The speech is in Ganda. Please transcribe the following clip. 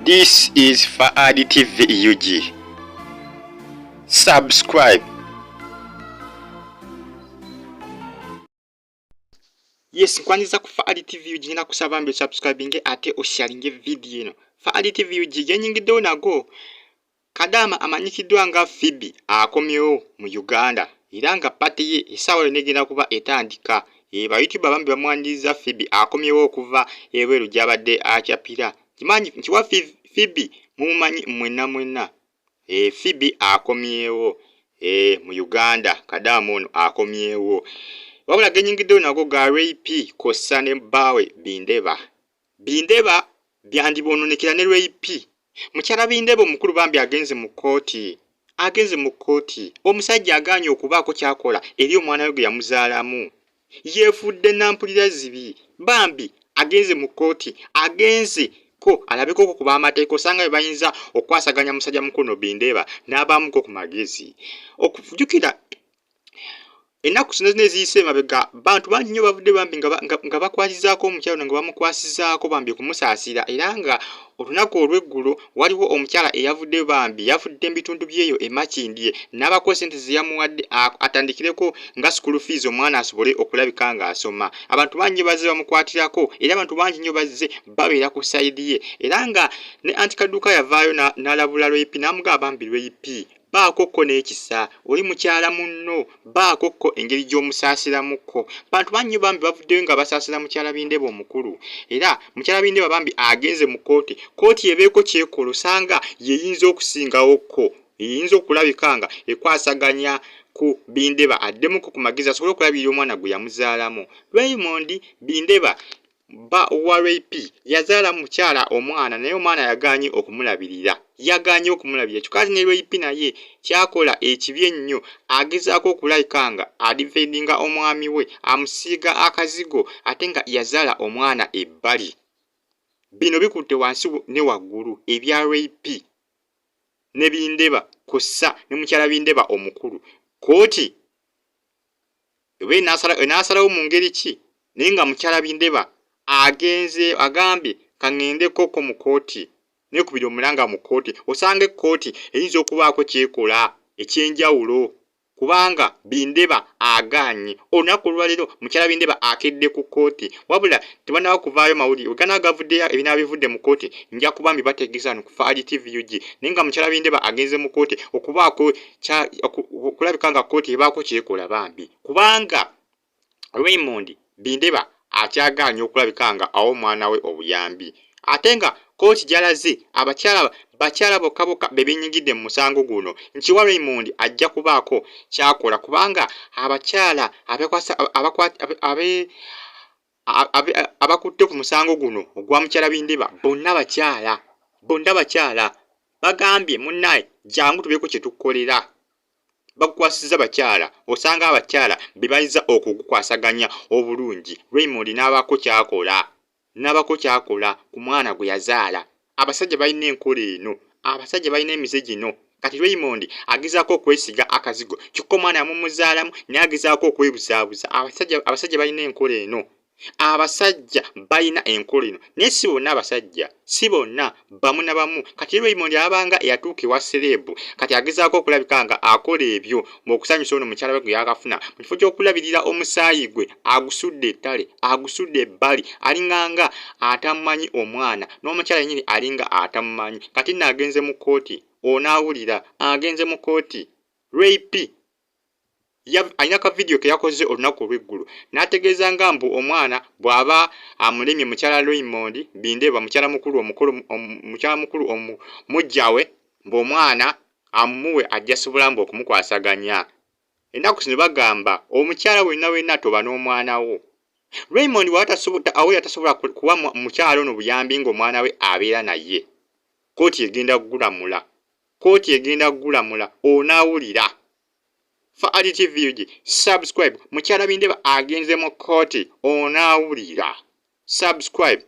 This is Faadi TV UG. Subscribe. Yes, nkwandiza ku Faadi TV UG ngina kusaba mbe subscribing ate osharinge video eno. Faadi TV UG yenyingiddewo nago. Kadama amanyikiddwa nga Phoebe akomyewo mu Uganda. Era nga pati ye esawa negenda kuba etandika. Ba YouTube Bambi bamwandiza Phoebe akomyewo okuva ebweru gyabadde akyapira. Kimanyi nkiwa Phoebe mumumanyi mwenna. Phoebe akomyewo mu Uganda. Kadamu ono akomyewo. Wabula genyingiddewo nago ga Ray kossa ne bbawe Bindeba byandibononekera ne Ray Mukyala Bindeba omukulu Bambi agenze mu Kooti. Omusajja agaanye okubaako kyakola eri omwana we gwe yamuzaalamu. Yeefudde nampulira zibi. Bambi agenze mu Kooti. Agenze ko alabeko kuba amateeka osanga bayinza okwasaganya musajja mukulu Bindeba n'abamuko ku magezi. Okujukira enaku zino eziyise emabega bantu bangi nnyo bavudde Bambi nga bakwatizaako omukyala nga bamukwasizaako Bambi okumusaasira era nga olunaku olw'eggulo waliwo omukyala eyavudde Bambi yafudde ebitundu byeyo emakindye n'abako sente ze yamuwadde atandikireko nga school fees omwana asobole okulabika nga asoma. Abantu bangi bazze bamukwatirako era abantu bangi nnyo bazze babeera ku side ye era nga ne Antikaduka yavaayo n'alabula Ray n'amugamba Bambi Ray baakokko n'ekisa oli mukyala munno baakokko engeri gy'omusaasiramuko. Bantu bangi Bambi bavuddeyo nga basaasira mukyala Bindeba omukulu era mukyala Bindeba Bambi agenze mu Kooti ebeeko kyekola osanga yeyinza okusingawokko yeyinza okulabika nga ekwasaganya ku Bindeba addemuko ku magezi asobole okulabirira omwana gwe yamuzaalamu. Raymond Bindeba wa Ray yazaala mukyala omwana naye omwana yagaanye okumulabirira. Kyokka ne Ray naye kyakola ekibi ennyo agezaako okulabika nga adifendinga omwami we amusiiga akazigo ate nga yazaala omwana ebbali. Bino bikutte wansi ne waggulu ebya Ray ne Bindeba kossa ne mukyala Bindeba omukulu. Kooti enaasalawo mu ngeri ki naye nga mukyala Bindeba agenze agambye kaŋŋendeko mu Kooti nekubira omulanga mu Kooti osanga Kooti eyinza okubaako kyekola ekyenjawulo kubanga Bindeba agaanye. Olunaku olwaleero mukyala Bindeba akedde ku Kooti wabula tebanaaba kuvaayo mawulire wegana gavuddeyo ebinaaba bivudde mu Kooti nja kuba mbi bategeeza ku Faadi TV UG naye nga mukyala Bindeba agenze mu Kooti okubaako okulabika nga Kooti ebaako kyekola Bambi kubanga Raymond Bindeba akyagaanye okulabika nga awo omwana we obuyambi ate nga Kooti gyalaze bakyala bokka be bennyigidde mu musango guno nkiwa Raymond ajja kubaako kyakola kubanga abakyala abakutte ku musango guno ogwa mukyala Bindeba bonna bakyala bagambye munnaye jangu tubeeko kye tukolera. Bakukwasiza bakyala osanga abakyala be bayinza okugukwasaganya obulungi. Raymond n'abaako kyakola ku mwana gwe yazaala. Abasajja balina enkola eno, abasajja balina emize gino. Kati Raymond agezaako okwesiga akazigo kyokka omwana yamumuzaalamu naye agezaako okwebuzaabuza. Abasajja balina enkola eno. Naye si bonna abasajja, si bonna, bamu na bamu. Kati Raymond abanga eyatuuka ewa serebu kati agezaako okulabika nga akola ebyo mu kusanyusa ono mukyala we gwe yakafuna mu kifo ky'okulabirira omusaayi gwe agusudde ettale agusudde ebbali alinganga atamumanyi omwana n'omukyala yennyini alinga atamumanyi. Kati naagenze mu Kooti onaawulira agenze mu Kooti Ray alina ka video ke yakoze olunaku olw'eggulu n'ategeeza nga mbu omwana bw'aba amulemye mukyala Raymond Bindeba mukyala mukulu mujjawe ng'omwana amuwe ajja sobola mbu okumukwasaganya. Ennaku zino bagamba omukyala wenna toba n'omwana wo. Raymond awo yatasobola kuwa mukyala ono buyambi ng'omwana we abeera naye. Kooti egenda kugulamula onaawulira. Faadi TV UG subscribe. Mukyala Bindeba agenze mu Kooti onaawulira. Subscribe.